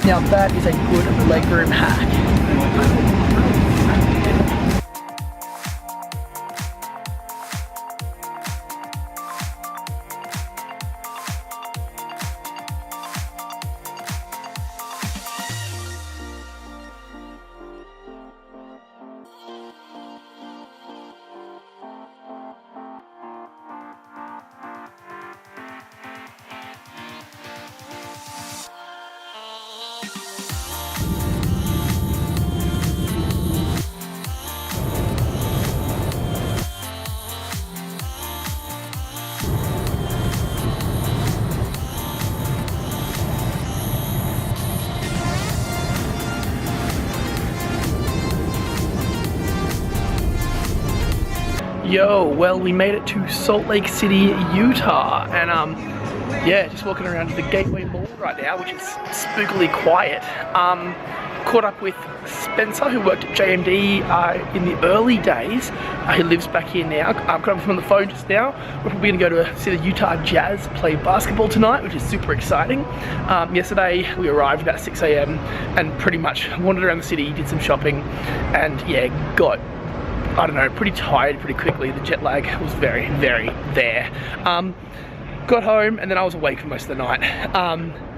Now that is a good legroom hack. Yo, well, we made it to Salt Lake City, Utah, and yeah, just walking around the Gateway Mall right now, which is spookily quiet. Caught up with Spencer, who worked at JMD in the early days. He lives back here now. Caught up with him on the phone just now. We're probably going to go to see the Utah Jazz play basketball tonight, which is super exciting. Yesterday we arrived about 6 AM and pretty much wandered around the city, did some shopping, and yeah, got, I don't know, pretty tired pretty quickly. The jet lag was very, very there. Got home and then I was awake for most of the night,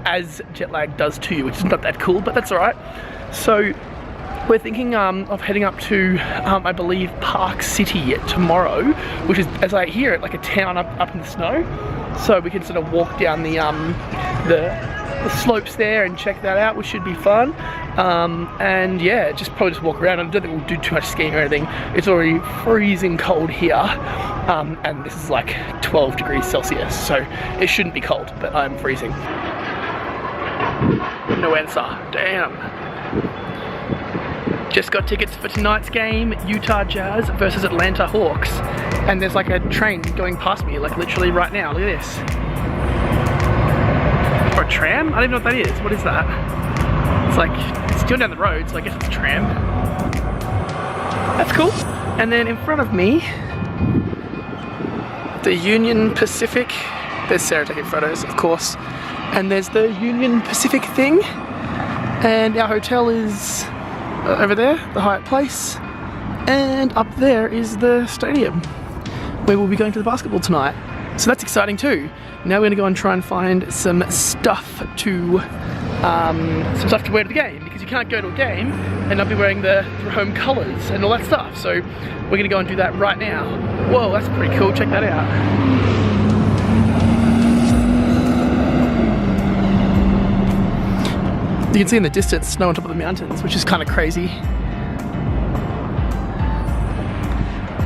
as jet lag does to you, which is not that cool, but that's alright. So we're thinking of heading up to, I believe, Park City tomorrow, which is, as I hear it, like a town up in the snow. So we can sort of walk down the slopes there and check that out, which should be fun. And yeah, probably just walk around. I don't think we'll do too much skiing or anything. It's already freezing cold here, and this is like 12 degrees Celsius, so it shouldn't be cold, but I'm freezing. No answer, damn. Just got tickets for tonight's game, Utah Jazz versus Atlanta Hawks, and there's like a train going past me, like literally right now. Look at this. Or a tram? I don't even know what that is. What is that? It's like, it's still down the road, so I guess it's a tram. That's cool. And then in front of me, the Union Pacific. There's Sarah taking photos, of course. And there's the Union Pacific thing. And our hotel is over there, the Hyatt Place. And up there is the stadium, where we'll be going to the basketball tonight. So that's exciting too. Now we're gonna go and try and find some stuff to wear to the game, because you can't go to a game and not be wearing the home colours and all that stuff. So we're gonna go and do that right now. Whoa, that's pretty cool, check that out. You can see in the distance snow on top of the mountains, which is kind of crazy.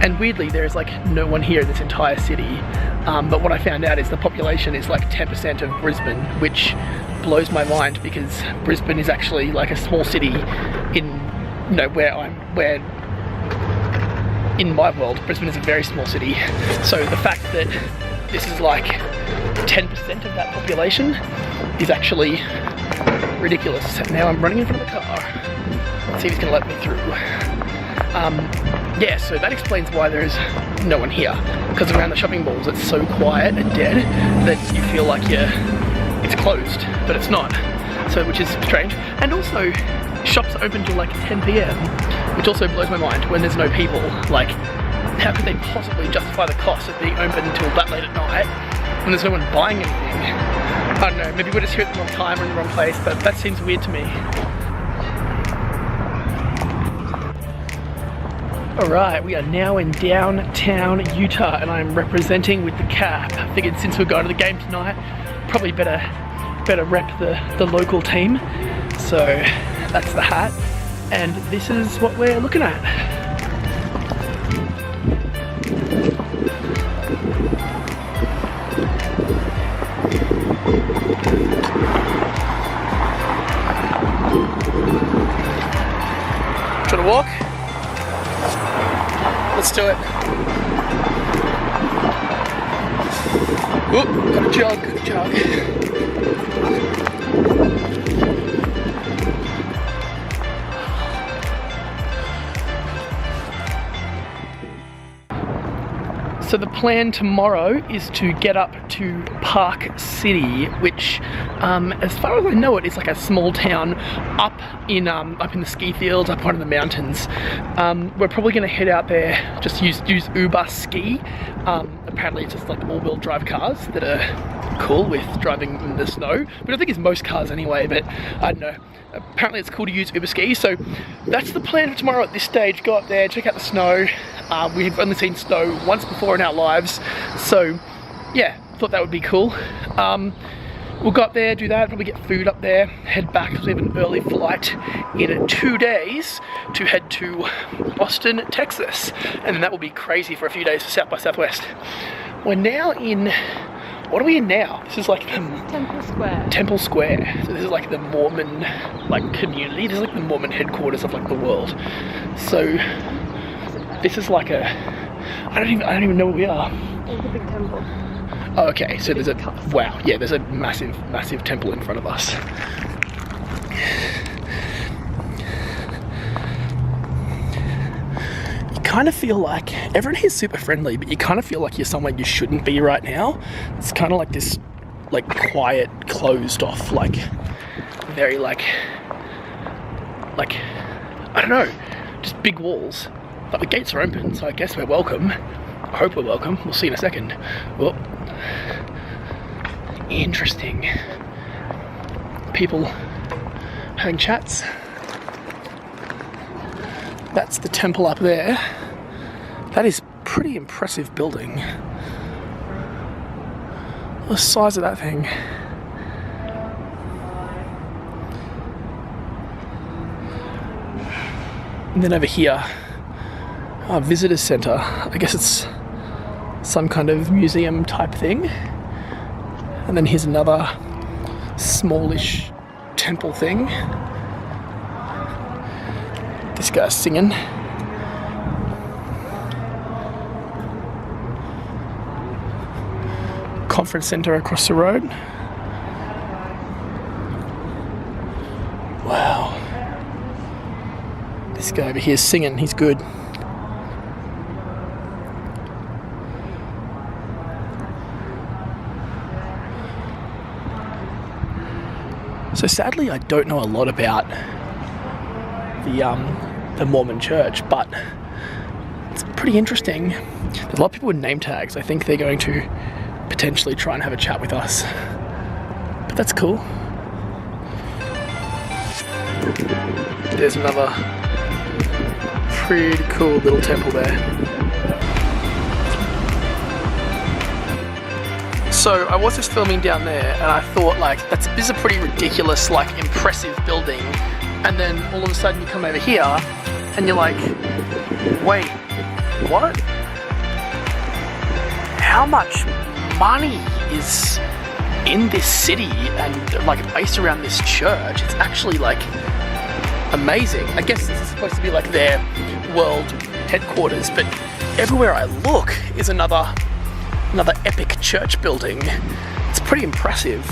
And weirdly, there's like no one here in this entire city. But what I found out is the population is like 10% of Brisbane, which blows my mind, because Brisbane is actually like a small city in, you know, where in my world, Brisbane is a very small city. So the fact that this is like 10% of that population is actually ridiculous. Now I'm running in front of the car. Let's see if he's gonna let me through. Yeah, so that explains why there is no one here, because around the shopping malls it's so quiet and dead that you feel like it's closed, but it's not. So, which is strange. And also, shops are open till like 10 PM, which also blows my mind when there's no people. Like, how could they possibly justify the cost of being open until that late at night when there's no one buying anything? I don't know, maybe we're just here at the wrong time or in the wrong place, but that seems weird to me. Alright, we are now in downtown Utah and I'm representing with the cap. I figured since we're going to the game tonight, probably better rep the local team. So that's the hat, and this is what we're looking at. Trying to walk? Let's do it. Oop, got a jog, good jog. So the plan tomorrow is to get up to Park City, which, as far as I know it, is like a small town up in the ski fields, up one of the mountains. We're probably going to head out there, just use Uber Ski. Apparently it's just like all-wheel drive cars that are cool with driving in the snow, but I think it's most cars anyway, but I don't know. Apparently it's cool to use Uber Ski, so that's the plan for tomorrow at this stage. Go up there, check out the snow. We've only seen snow once before in our lives, so yeah, thought that would be cool. We'll go up there, do that, probably get food up there, head back because we have an early flight in 2 days to head to Austin, Texas, and then that will be crazy for a few days for South by Southwest. We're now in, what are we in now? This is like Temple Square. Temple Square. So this is like the Mormon community. This is like the Mormon headquarters of like the world. So this is like a, I don't even know where we are. There's a big temple. Oh, okay, so there's a, wow, yeah, there's a massive temple in front of us. You kind of feel like, everyone here's super friendly, but you kind of feel like you're somewhere you shouldn't be right now. It's kind of like this, like, quiet, closed off, like, very like, I don't know, just big walls. But the gates are open, so I guess we're welcome. I hope we're welcome. We'll see in a second. Well, interesting. People having chats. That's the temple up there. That is pretty impressive building. The size of that thing. And then over here, our visitor center. I guess it's some kind of museum type thing. And then here's another smallish temple thing. This guy's singing. Conference center across the road. Wow. This guy over here is singing, he's good. So sadly, I don't know a lot about the Mormon Church, but it's pretty interesting. There's a lot of people with name tags. I think they're going to potentially try and have a chat with us, but that's cool. There's another pretty cool little temple there. So I was just filming down there and I thought like, this is a pretty ridiculous, like impressive building. And then all of a sudden you come over here and you're like, wait, what? How much money is in this city and like based around this church? It's actually like amazing. I guess this is supposed to be like their world headquarters, but everywhere I look is another epic church building. It's pretty impressive.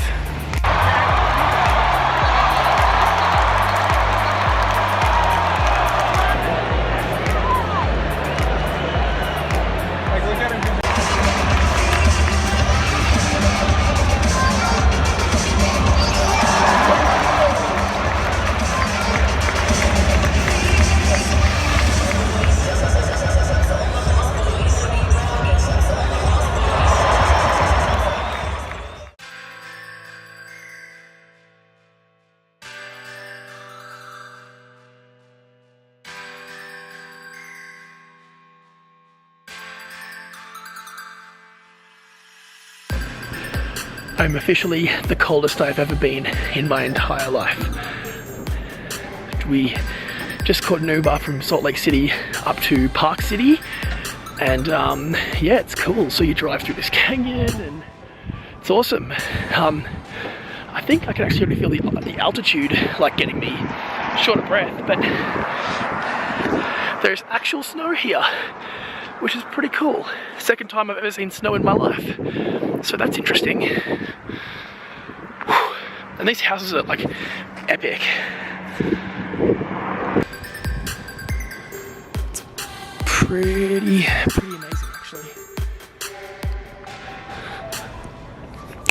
I'm officially the coldest I've ever been in my entire life. We just caught an Uber from Salt Lake City up to Park City, and yeah, it's cool. So you drive through this canyon and it's awesome. I think I can actually feel the altitude like getting me short of breath, but there's actual snow here, which is pretty cool. Second time I've ever seen snow in my life. So that's interesting. And these houses are like epic. It's pretty amazing actually.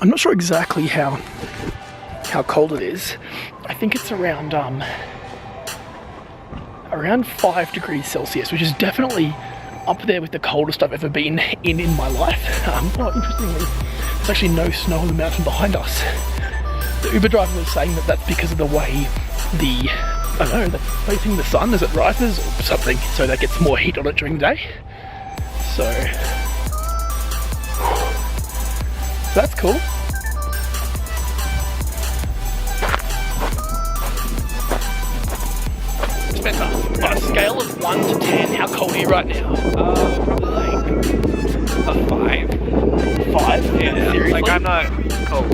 I'm not sure exactly how cold it is. I think it's around 5 degrees Celsius, which is definitely up there with the coldest I've ever been in my life. Interestingly, there's actually no snow on the mountain behind us. The Uber driver was saying that that's because of the way that's facing the sun as it rises or something, so that gets more heat on it during the day. So that's cool. Spencer, on a scale of 1 to 10, how cold are you right now? Probably like a 5. 5? Yeah, seriously? like I'm not cold.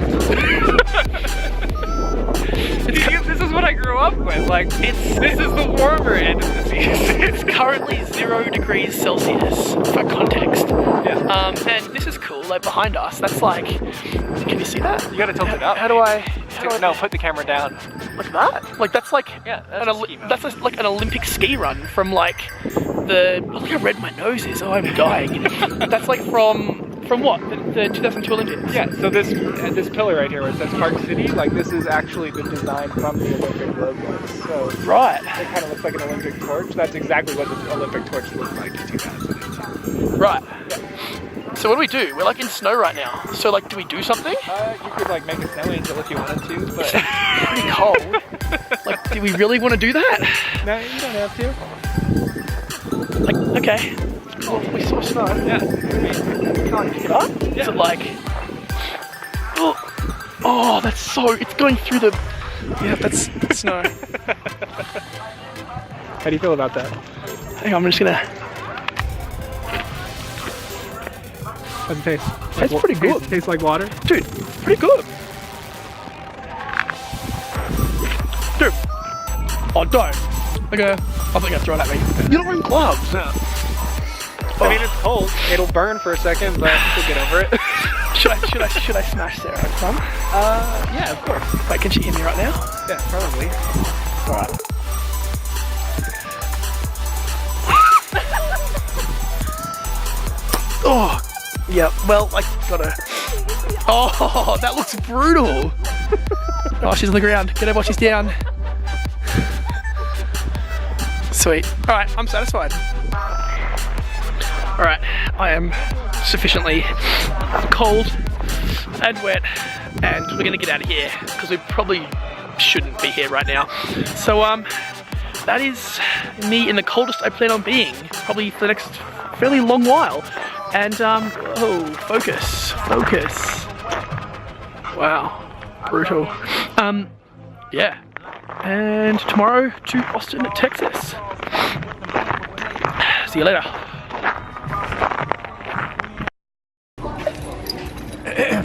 This is what I grew up with. Like, this is the warmer end of the season. It's currently 0 degrees Celsius for context. Yeah. And this is cool, like behind us, that's like, can you see that? You gotta tilt it up. How do I No, put the camera down. like that? Like that's like, Yeah, that's like an Olympic ski run from like look how red my nose is, oh I'm dying. That's like from what? The 2002 Olympics? Yeah, so this pillar right here where it says Park City, like this is actually the design from the Olympic logo. So Right. it kind of looks like an Olympic torch. That's exactly what the Olympic torch looked like in 2002. Right. Yeah. So what do we do? We're like in snow right now. So like, do we do something? You could like make a snow angel if you wanted to, but Pretty cold. Like, do we really want to do that? no, you don't have to. Like, okay. Cool. We saw snow. Yeah. Can I pick it up? Is it like... Oh, that's so... It's going through the... Yeah, that's snow. How do you feel about that? Hang on, I'm just gonna... How's it taste? Tastes pretty good. Tastes like water? Dude, pretty good. Dude. Oh, don't. Okay. I think I throw it at me. You don't wear gloves. No. I mean, it's cold. It'll burn for a second, but you'll get over it. Should I smash Sarah at some? Yeah, of course. Wait, can she hear me right now? Yeah, probably. Alright. Oh, yeah, well, I gotta... Oh, that looks brutal. Oh, she's on the ground. Get her while she's down. Sweet. Alright, I'm satisfied. Alright, I am sufficiently cold and wet, and we're gonna get out of here because we probably shouldn't be here right now. So that is me in the coldest I plan on being, probably for the next fairly long while. And oh, focus. Wow, brutal. Yeah, and tomorrow to Austin, Texas. See you later.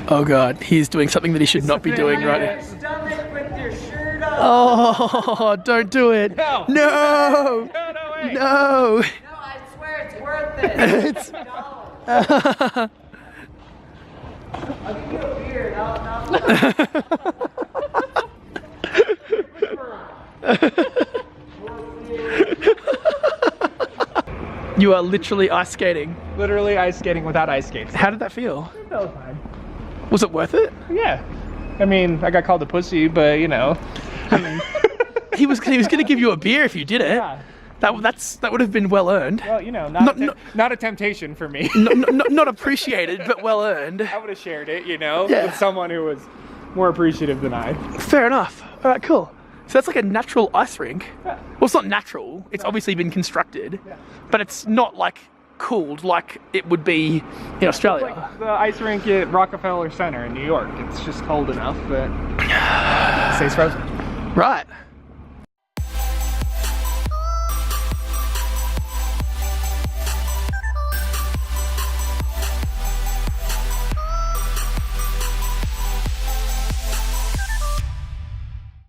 Oh god, he's doing something that he should not be doing right now. Stomach with your shirt off. Oh, don't do it. No. No. No way. No. No, I swear it's worth it. It's... $10. I'll give you a beer and You are literally ice skating. Literally ice skating without ice skates. How did that feel? That was fine. Was it worth it? Yeah. I mean, I got called a pussy, but you know. I mean, he was going to give you a beer if you did it. Yeah. That would have been well earned. Well, you know, Not- not a temptation for me. Not appreciated, but well earned. I would have shared it, you know, Yeah. with someone who was more appreciative than I. Fair enough. All right, cool. So that's like a natural ice rink. Yeah. Well, it's not natural. It's obviously been constructed, but it's not like cooled like it would be in Australia. Like the ice rink at Rockefeller Center in New York. It's just cold enough that it stays frozen. Right.